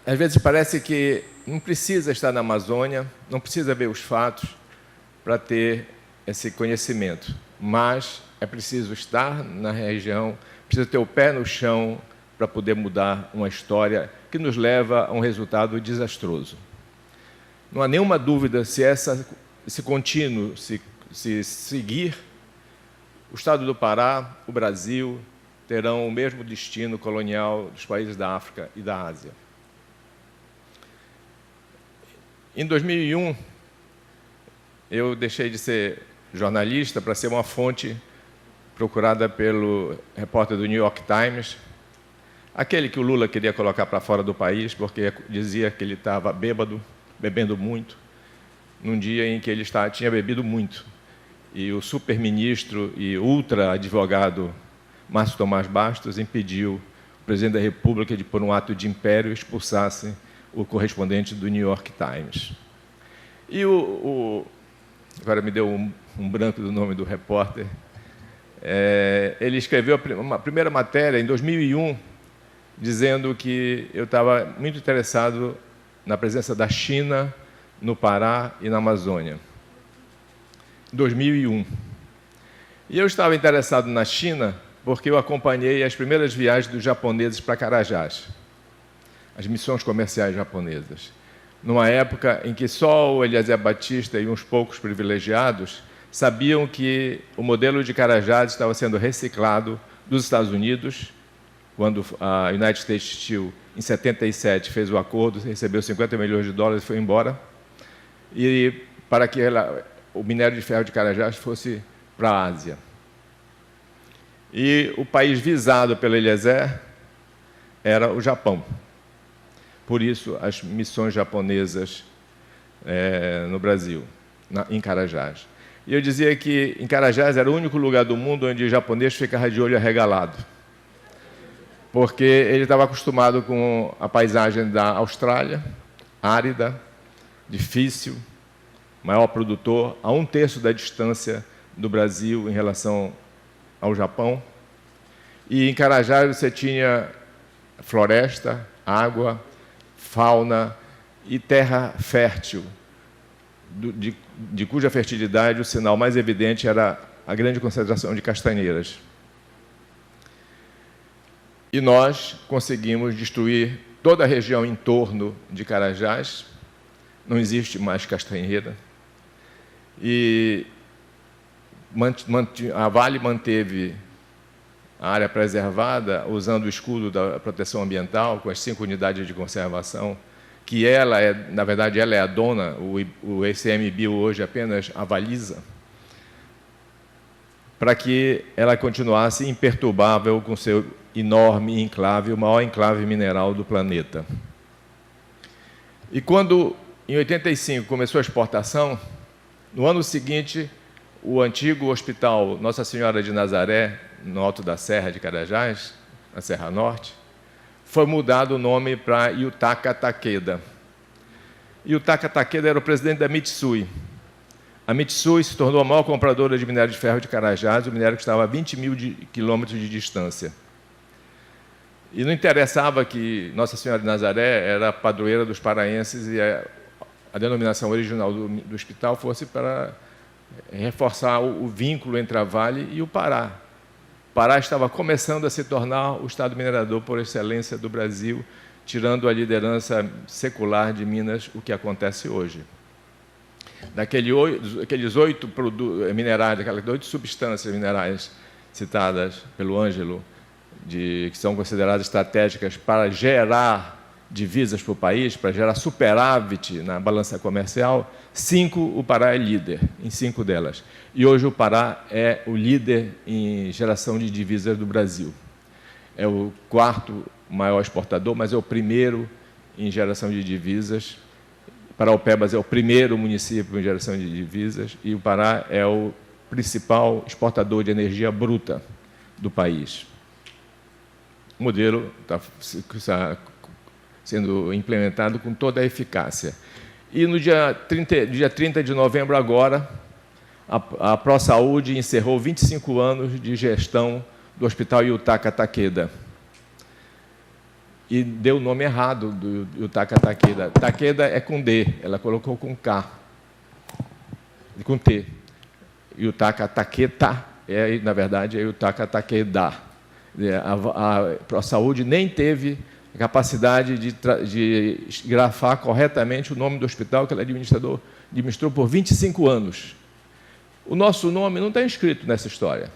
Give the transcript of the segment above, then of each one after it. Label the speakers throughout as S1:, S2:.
S1: Às vezes parece que não precisa estar na Amazônia, não precisa ver os fatos para ter esse conhecimento, mas é preciso estar na região, precisa ter o pé no chão para poder mudar uma história que nos leva a um resultado desastroso. Não há nenhuma dúvida se esse contínuo se seguir, o Estado do Pará, o Brasil, terão o mesmo destino colonial dos países da África e da Ásia. Em 2001, eu deixei de ser jornalista para ser uma fonte procurada pelo repórter do New York Times, aquele que o Lula queria colocar para fora do país, porque dizia que ele estava bêbado, bebendo muito, num dia em que ele tinha bebido muito. E o super-ministro e ultra-advogado Márcio Tomás Bastos impediu o presidente da República de, por um ato de império, expulsasse o correspondente do New York Times. E agora me deu um branco do nome do repórter. Ele escreveu uma primeira matéria, em 2001, dizendo que eu estava muito interessado na presença da China no Pará e na Amazônia. 2001. E eu estava interessado na China porque eu acompanhei as primeiras viagens dos japoneses para Carajás, as missões comerciais japonesas, numa época em que só o Eliezer Batista e uns poucos privilegiados sabiam que o modelo de Carajás estava sendo reciclado dos Estados Unidos, quando a United States Steel, em 77, fez o acordo, recebeu 50 milhões de dólares e foi embora, e para que o minério de ferro de Carajás fosse para a Ásia. E o país visado pelo Eliezer era o Japão. Por isso, as missões japonesas no Brasil, em Carajás. E eu dizia que em Carajás era o único lugar do mundo onde o japonês ficava de olho arregalado, porque ele estava acostumado com a paisagem da Austrália, árida, difícil, maior produtor, a 1/3 da distância do Brasil em relação ao Japão. E em Carajás você tinha floresta, água, fauna e terra fértil, de cuja fertilidade o sinal mais evidente era a grande concentração de castanheiras. E nós conseguimos destruir toda a região em torno de Carajás, não existe mais castanheira, e a Vale manteve a área preservada usando o escudo da proteção ambiental, com as 5 unidades de conservação, que na verdade, ela é a dona, o ICMBio hoje apenas avaliza, para que ela continuasse imperturbável com seu enorme enclave, o maior enclave mineral do planeta. E quando, em 85, começou a exportação, no ano seguinte, o antigo hospital Nossa Senhora de Nazaré, no alto da Serra de Carajás, na Serra Norte, foi mudado o nome para Yutaka Takeda. Yutaka Takeda era o presidente da Mitsui. A Mitsui se tornou a maior compradora de minério de ferro de Carajás, o minério que estava a 20 mil quilômetros de distância. E não interessava que Nossa Senhora de Nazaré era a padroeira dos paraenses e a denominação original do hospital fosse para reforçar o vínculo entre a Vale e o Pará. O Pará estava começando a se tornar o estado minerador por excelência do Brasil, tirando a liderança secular de Minas, o que acontece hoje. Daqueles 8 minerais, aquelas 8 substâncias minerais citadas pelo Ângelo, que são consideradas estratégicas para gerar divisas para o país, para gerar superávit na balança comercial, 5 o Pará é líder, em 5 delas. E hoje o Pará é o líder em geração de divisas do Brasil. É o 4º maior exportador, mas é o primeiro em geração de divisas. Paraupebas é o primeiro município em geração de divisas e o Pará é o principal exportador de energia bruta do país. O modelo está sendo implementado com toda a eficácia. E no dia 30 de novembro agora, a ProSaúde encerrou 25 anos de gestão do Hospital Yutaka Takeda. e deu o nome errado do Yutaka Takeda. Takeda é com D, ela colocou com K, e com T. Yutaka Takeda, na verdade, é Yutaka Takeda. A ProSaúde nem teve a capacidade de grafar corretamente o nome do hospital que ela administrou por 25 anos. O nosso nome não está inscrito nessa história.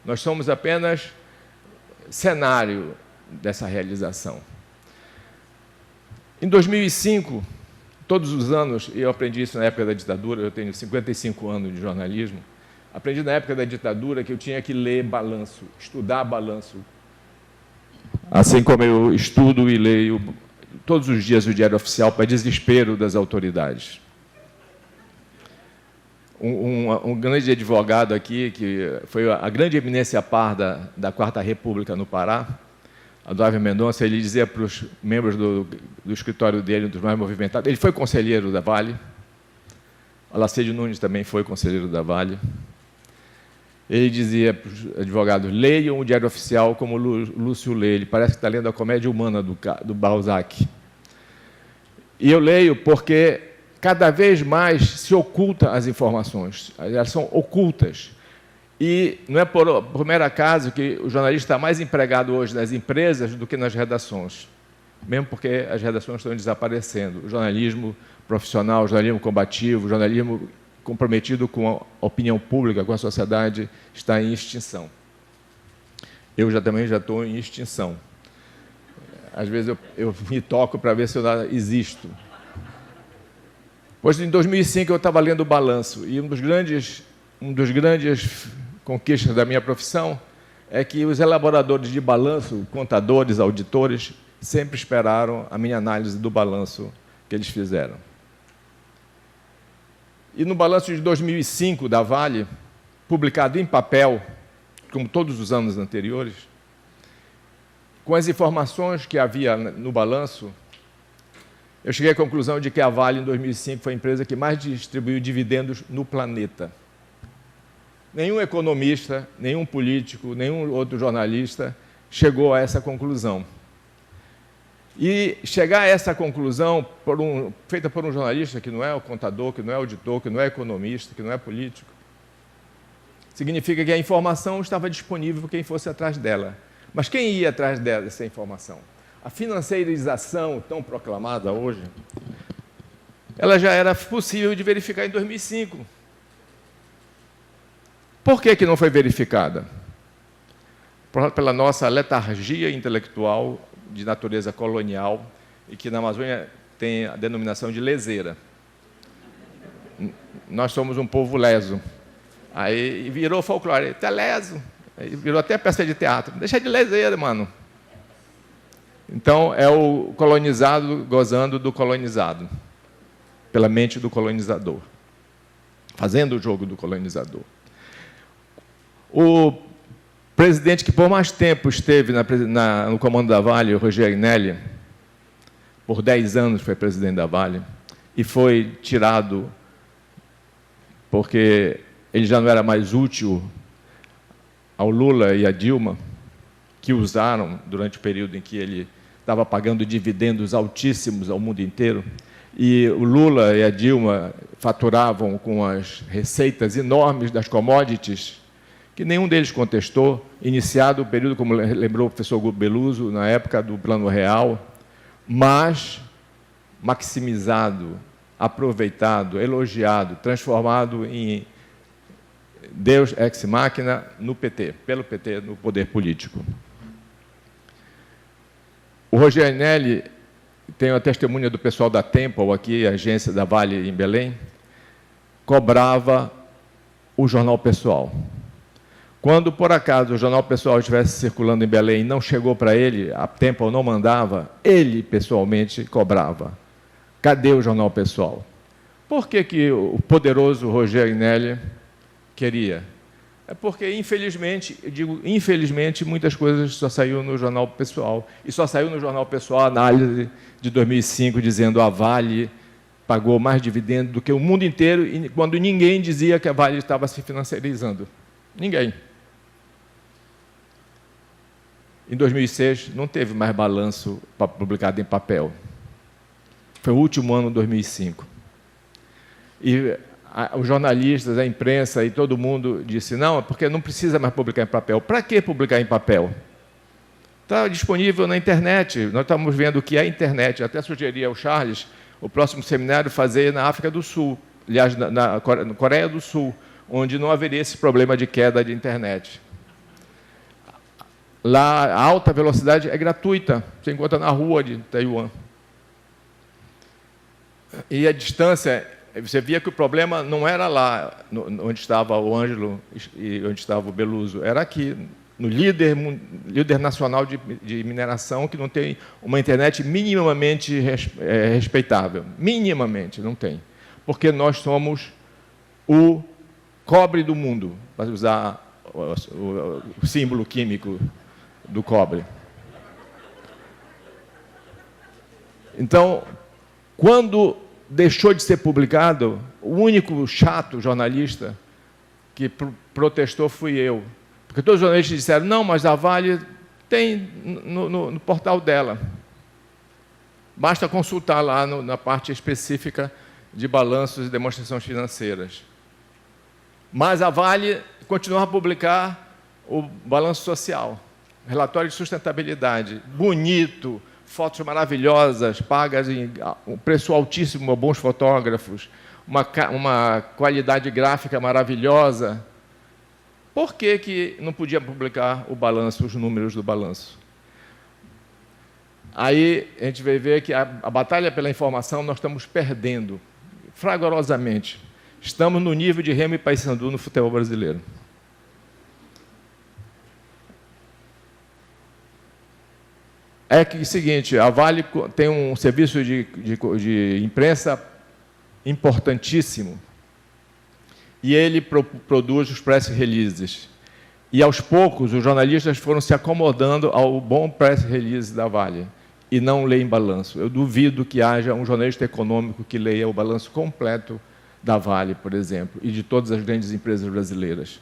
S1: Nós somos apenas cenário dessa realização. Em 2005, todos os anos, e eu aprendi isso na época da ditadura, eu tenho 55 anos de jornalismo, aprendi na época da ditadura que eu tinha que ler balanço, estudar balanço. Assim como eu estudo e leio todos os dias o Diário Oficial para desespero das autoridades. Um grande advogado aqui, que foi a grande eminência par da Quarta República no Pará, Adalvo Mendonça, ele dizia para os membros do escritório dele, um dos mais movimentados, ele foi conselheiro da Vale, Alacide Nunes também foi conselheiro da Vale, ele dizia para os advogados, leiam o Diário Oficial como Lúcio lê, ele parece que está lendo a Comédia Humana do Balzac. E eu leio porque cada vez mais se oculta as informações, elas são ocultas. E não é por mero acaso que o jornalista está mais empregado hoje nas empresas do que nas redações, mesmo porque as redações estão desaparecendo. O jornalismo profissional, o jornalismo combativo, o jornalismo comprometido com a opinião pública, com a sociedade, está em extinção. Eu também já estou em extinção. Às vezes eu me toco para ver se eu existo. Pois em 2005 eu estava lendo o balanço e um dos grandes conquistas da minha profissão é que os elaboradores de balanço, contadores, auditores, sempre esperaram a minha análise do balanço que eles fizeram. E no balanço de 2005 da Vale, publicado em papel, como todos os anos anteriores, com as informações que havia no balanço, eu cheguei à conclusão de que a Vale, em 2005, foi a empresa que mais distribuiu dividendos no planeta. Nenhum economista, nenhum político, nenhum outro jornalista chegou a essa conclusão. E chegar a essa conclusão, feita por um jornalista que não é o contador, que não é auditor, que não é economista, que não é político, significa que a informação estava disponível para quem fosse atrás dela. Mas quem ia atrás dessa informação? A financeirização tão proclamada hoje, ela já era possível de verificar em 2005. Por que não foi verificada? Pela nossa letargia intelectual de natureza colonial e que na Amazônia tem a denominação de leseira. Nós somos um povo leso. Aí virou folclore, até leso, aí virou até peça de teatro. Deixa de leseira, mano. Então, é o colonizado gozando do colonizado, pela mente do colonizador, fazendo o jogo do colonizador. O presidente que por mais tempo esteve no comando da Vale, o Rogério Agnelli, por 10 anos foi presidente da Vale, e foi tirado porque ele já não era mais útil ao Lula e à Dilma, que usaram durante o período em que ele estava pagando dividendos altíssimos ao mundo inteiro, e o Lula e a Dilma faturavam com as receitas enormes das commodities, que nenhum deles contestou, iniciado o período, como lembrou o professor Guto Beluso, na época do Plano Real, mas maximizado, aproveitado, elogiado, transformado em Deus ex machina no PT, pelo PT, no poder político. O Rogério Agnelli, tem a testemunha do pessoal da Temple, aqui, a agência da Vale em Belém, cobrava o Jornal Pessoal. Quando, por acaso, o Jornal Pessoal estivesse circulando em Belém e não chegou para ele, a Temple não mandava, ele, pessoalmente, cobrava. Cadê o Jornal Pessoal? Por que o poderoso Rogério Agnelli queria? É porque, infelizmente, eu digo infelizmente, muitas coisas só saíram no Jornal Pessoal. E só saiu no Jornal Pessoal a análise de 2005, dizendo que a Vale pagou mais dividendos do que o mundo inteiro, quando ninguém dizia que a Vale estava se financiarizando. Ninguém. em 2006, não teve mais balanço publicado em papel. Foi o último ano, 2005. E os jornalistas, a imprensa e todo mundo disse, não, é porque não precisa mais publicar em papel. Para que publicar em papel? Está disponível na internet. Nós estamos vendo o que é a internet. Até sugeri ao Charles o próximo seminário fazer na África do Sul, aliás, na Coreia do Sul, onde não haveria esse problema de queda de internet. Lá, a alta velocidade é gratuita, você encontra na rua de Taiwan. E a distância, você via que o problema não era lá, onde estava o Ângelo e onde estava o Beluso, era aqui, no líder nacional de mineração, que não tem uma internet minimamente respeitável. Minimamente, não tem. Porque nós somos o cobre do mundo, para usar o símbolo químico do cobre. Então, quando deixou de ser publicado, o único chato jornalista que protestou fui eu. Porque todos os jornalistas disseram, não, mas a Vale tem no portal dela. Basta consultar lá na parte específica de balanços e demonstrações financeiras. Mas a Vale continuava a publicar o balanço social, relatório de sustentabilidade, bonito, fotos maravilhosas, pagas em um preço altíssimo a bons fotógrafos, uma qualidade gráfica maravilhosa. Por que não podia publicar o balanço, os números do balanço? Aí a gente vai ver que a batalha pela informação nós estamos perdendo, fragorosamente. Estamos no nível de Remo e Paysandu no futebol brasileiro. É que é o seguinte, a Vale tem um serviço de imprensa importantíssimo, e ele produz os press releases. E, aos poucos, os jornalistas foram se acomodando ao bom press release da Vale, e não leem balanço. Eu duvido que haja um jornalista econômico que leia o balanço completo da Vale, por exemplo, e de todas as grandes empresas brasileiras,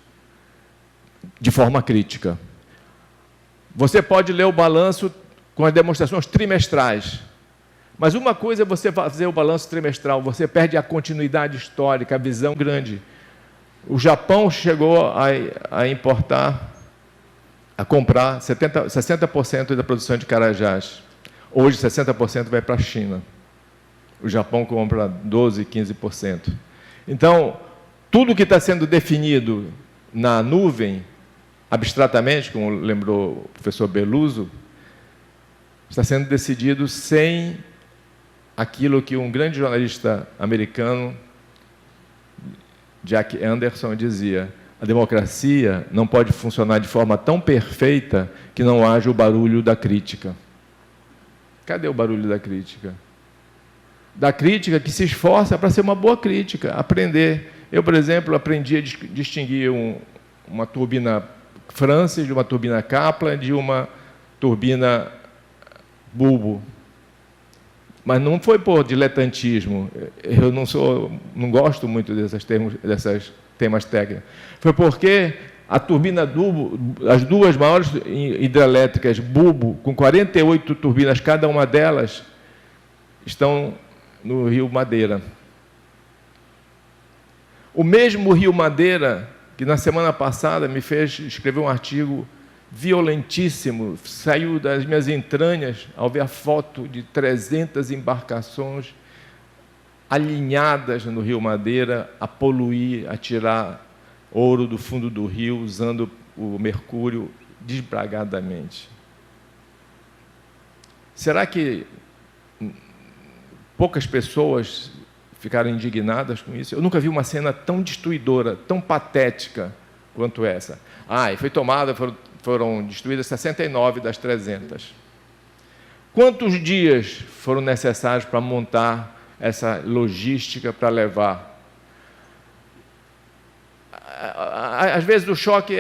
S1: de forma crítica. Você pode ler o balanço com as demonstrações trimestrais, mas uma coisa é você fazer o balanço trimestral, você perde a continuidade histórica, a visão grande. O Japão chegou a importar, a comprar 60% da produção de carajás. Hoje, 60% vai para a China. O Japão compra 12%, 15%. Então, tudo que está sendo definido na nuvem, abstratamente, como lembrou o professor Beluso, está sendo decidido sem aquilo que um grande jornalista americano, Jack Anderson, dizia: a democracia não pode funcionar de forma tão perfeita que não haja o barulho da crítica. Cadê o barulho da crítica? Da crítica que se esforça para ser uma boa crítica, aprender. Eu, por exemplo, aprendi a distinguir uma turbina Francis de uma turbina Kaplan, de uma turbina bulbo. Mas não foi por diletantismo. Eu não gosto muito desses temas técnicos. Foi porque a turbina bulbo, as duas maiores hidrelétricas bulbo, com 48 turbinas cada uma delas, estão no Rio Madeira. O mesmo Rio Madeira, que na semana passada me fez escrever um artigo violentíssimo, saiu das minhas entranhas ao ver a foto de 300 embarcações alinhadas no Rio Madeira a poluir, a tirar ouro do fundo do rio, usando o mercúrio desbragadamente. Será que poucas pessoas ficaram indignadas com isso? Eu nunca vi uma cena tão destruidora, tão patética quanto essa. E foi tomada, foram destruídas 69 das 300. Quantos dias foram necessários para montar essa logística para levar? Às vezes o choque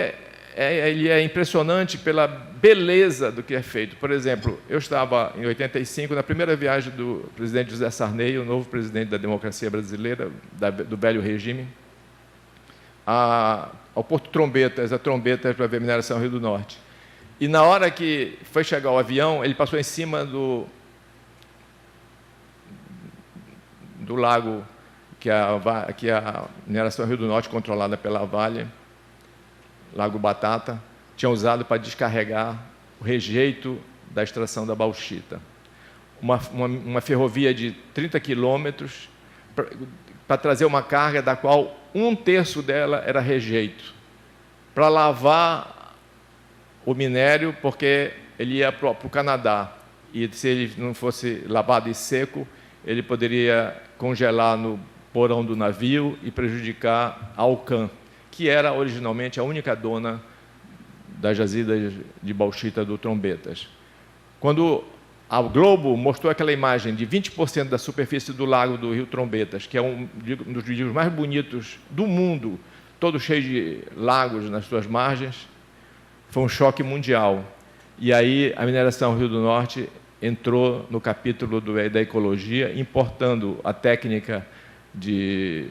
S1: ele é impressionante pela beleza do que é feito. Por exemplo, eu estava em 85, na primeira viagem do presidente José Sarney, o novo presidente da democracia brasileira, do velho regime, ao Porto Trombetas, a Trombetas para ver mineração Rio do Norte. E na hora que foi chegar o avião, ele passou em cima do lago que a mineração Rio do Norte, controlada pela Vale, Lago Batata, tinha usado para descarregar o rejeito da extração da bauxita. Uma ferrovia de 30 quilômetros para trazer uma carga da qual 1/3 dela era rejeito, para lavar o minério, porque ele ia para o Canadá, e se ele não fosse lavado e seco, ele poderia congelar no porão do navio e prejudicar a Alcan, que era originalmente a única dona das jazidas de bauxita do Trombetas. Quando a Globo mostrou aquela imagem de 20% da superfície do lago do Rio Trombetas, que é um dos rios mais bonitos do mundo, todo cheio de lagos nas suas margens, foi um choque mundial. E aí a mineração Rio do Norte entrou no capítulo da ecologia, importando a técnica de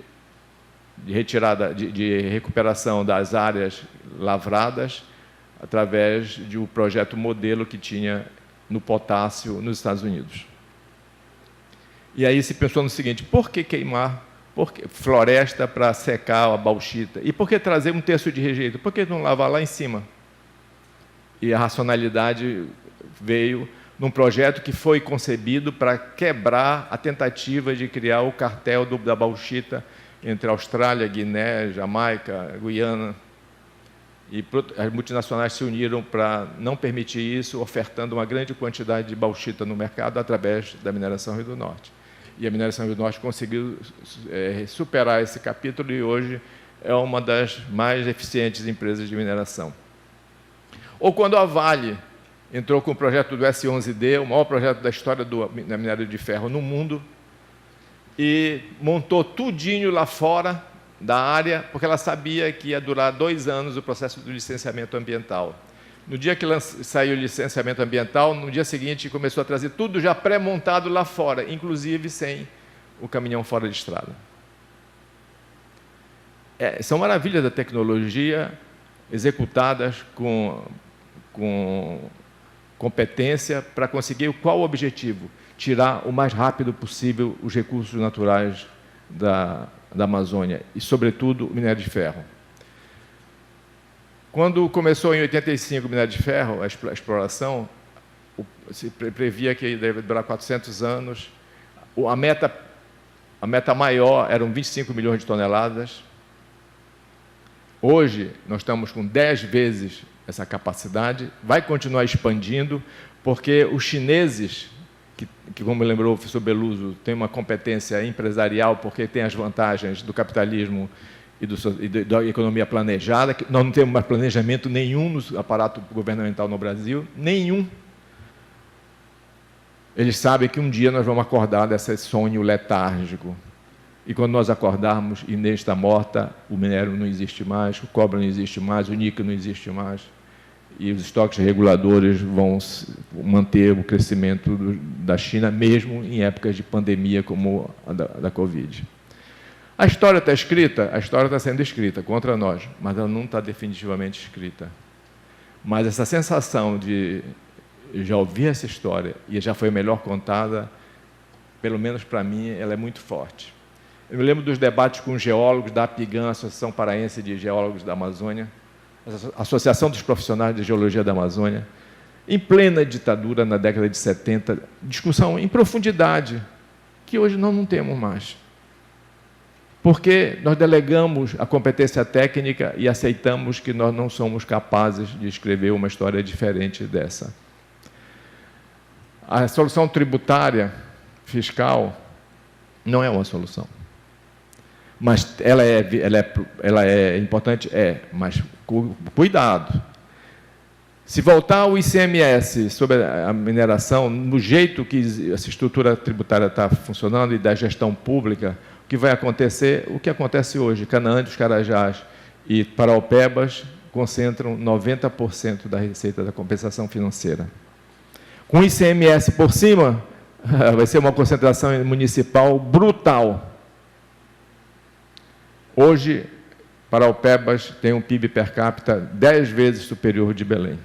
S1: retirada, de recuperação das áreas lavradas, através de um projeto modelo que tinha no potássio nos Estados Unidos. E aí se pensou no seguinte: por que queimar floresta para secar a bauxita? E por que trazer 1/3 de rejeito? Por que não lavar lá em cima? E a racionalidade veio num projeto que foi concebido para quebrar a tentativa de criar o cartel da bauxita entre Austrália, Guiné, Jamaica, Guiana. E as multinacionais se uniram para não permitir isso, ofertando uma grande quantidade de bauxita no mercado através da mineração Rio do Norte. E a mineração Rio do Norte conseguiu superar esse capítulo e hoje é uma das mais eficientes empresas de mineração. Ou quando a Vale entrou com o projeto do S11D, o maior projeto da história da minério de ferro no mundo, e montou tudinho lá fora da área, porque ela sabia que ia durar 2 anos o processo do licenciamento ambiental. No dia que saiu o licenciamento ambiental, no dia seguinte começou a trazer tudo já pré-montado lá fora, inclusive sem o caminhão fora de estrada. São maravilhas da tecnologia executadas com competência para conseguir qual o objetivo? Tirar o mais rápido possível os recursos naturais da Amazônia e, sobretudo, o minério de ferro. Quando começou em 85 o minério de ferro, a exploração, se previa que deve durar 400 anos. A meta maior eram 25 milhões de toneladas. Hoje, nós estamos com 10 vezes essa capacidade, vai continuar expandindo, porque os chineses, que como lembrou o professor Beluso, tem uma competência empresarial, porque tem as vantagens do capitalismo e da economia planejada, que nós não temos mais planejamento nenhum no aparato governamental no Brasil, nenhum. Eles sabem que um dia nós vamos acordar desse sonho letárgico. E quando nós acordarmos, Inês está morta, o minério não existe mais, o cobre não existe mais, o níquel não existe mais, e os estoques reguladores vão manter o crescimento da China, mesmo em épocas de pandemia como a da Covid. A história está escrita? A história está sendo escrita contra nós, mas ela não está definitivamente escrita. Mas essa sensação de já ouvir essa história e já foi melhor contada, pelo menos para mim, ela é muito forte. Eu me lembro dos debates com os geólogos da APIGAN, Associação Paraense de Geólogos da Amazônia, Associação dos Profissionais de Geologia da Amazônia, em plena ditadura, na década de 70, discussão em profundidade, que hoje nós não temos mais. Porque nós delegamos a competência técnica e aceitamos que nós não somos capazes de escrever uma história diferente dessa. A solução tributária, fiscal, não é uma solução. Mas ela é importante? Mas cuidado. Se voltar ao ICMS sobre a mineração, no jeito que essa estrutura tributária está funcionando e da gestão pública, o que vai acontecer? O que acontece hoje? Canaã dos Carajás e Paraupebas concentram 90% da receita da compensação financeira. Com o ICMS por cima, vai ser uma concentração municipal brutal. Hoje, Paraupebas tem um PIB per capita 10 vezes superior ao de Belém.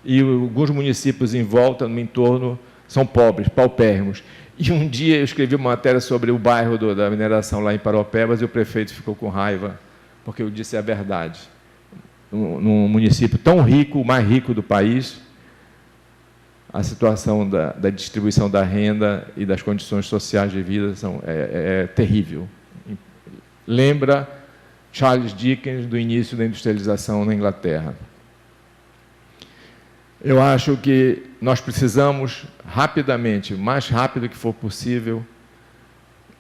S1: e alguns municípios em volta, no entorno, são pobres, paupérrimos. E um dia eu escrevi uma matéria sobre o bairro da mineração lá em Paropebas e o prefeito ficou com raiva, porque eu disse a verdade. Num município tão rico, o mais rico do país, a situação da distribuição da renda e das condições sociais de vida é terrível. Lembra Charles Dickens do início da industrialização na Inglaterra. Eu acho que nós precisamos rapidamente, o mais rápido que for possível,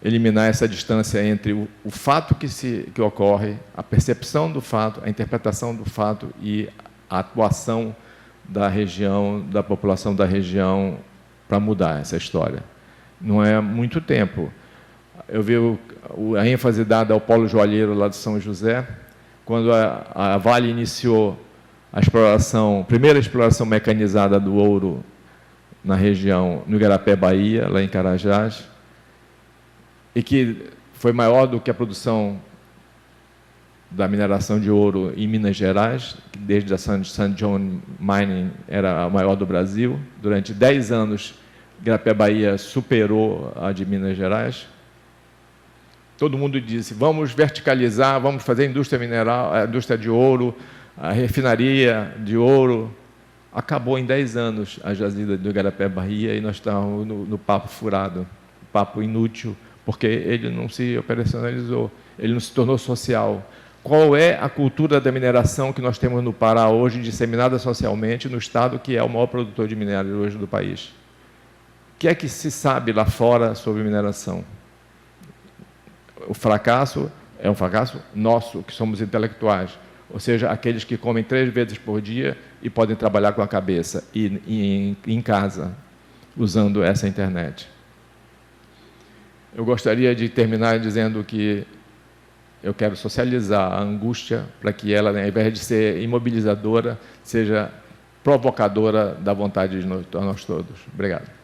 S1: eliminar essa distância entre o fato que ocorre, a percepção do fato, a interpretação do fato e a atuação da região, da população da região, para mudar essa história. Não é muito tempo. Eu vi a ênfase dada ao polo joalheiro lá de São José, quando a Vale iniciou a primeira exploração mecanizada do ouro na região, no Igarapé, Bahia, lá em Carajás, e que foi maior do que a produção da mineração de ouro em Minas Gerais, que desde a St. John Mining era a maior do Brasil. Durante 10 anos, Igarapé, Bahia superou a de Minas Gerais. Todo mundo disse, vamos verticalizar, vamos fazer indústria mineral, a indústria de ouro, a refinaria de ouro. Acabou em 10 anos a jazida do Igarapé, Bahia, e nós estamos no papo furado, papo inútil, porque ele não se operacionalizou, ele não se tornou social. Qual é a cultura da mineração que nós temos no Pará hoje, disseminada socialmente, no estado que é o maior produtor de minério hoje do país? O que é que se sabe lá fora sobre mineração? O fracasso é um fracasso nosso, que somos intelectuais, ou seja, aqueles que comem 3 vezes por dia e podem trabalhar com a cabeça e em casa, usando essa internet. Eu gostaria de terminar dizendo que eu quero socializar a angústia para que ela, ao invés de ser imobilizadora, seja provocadora da vontade de nós todos. Obrigado.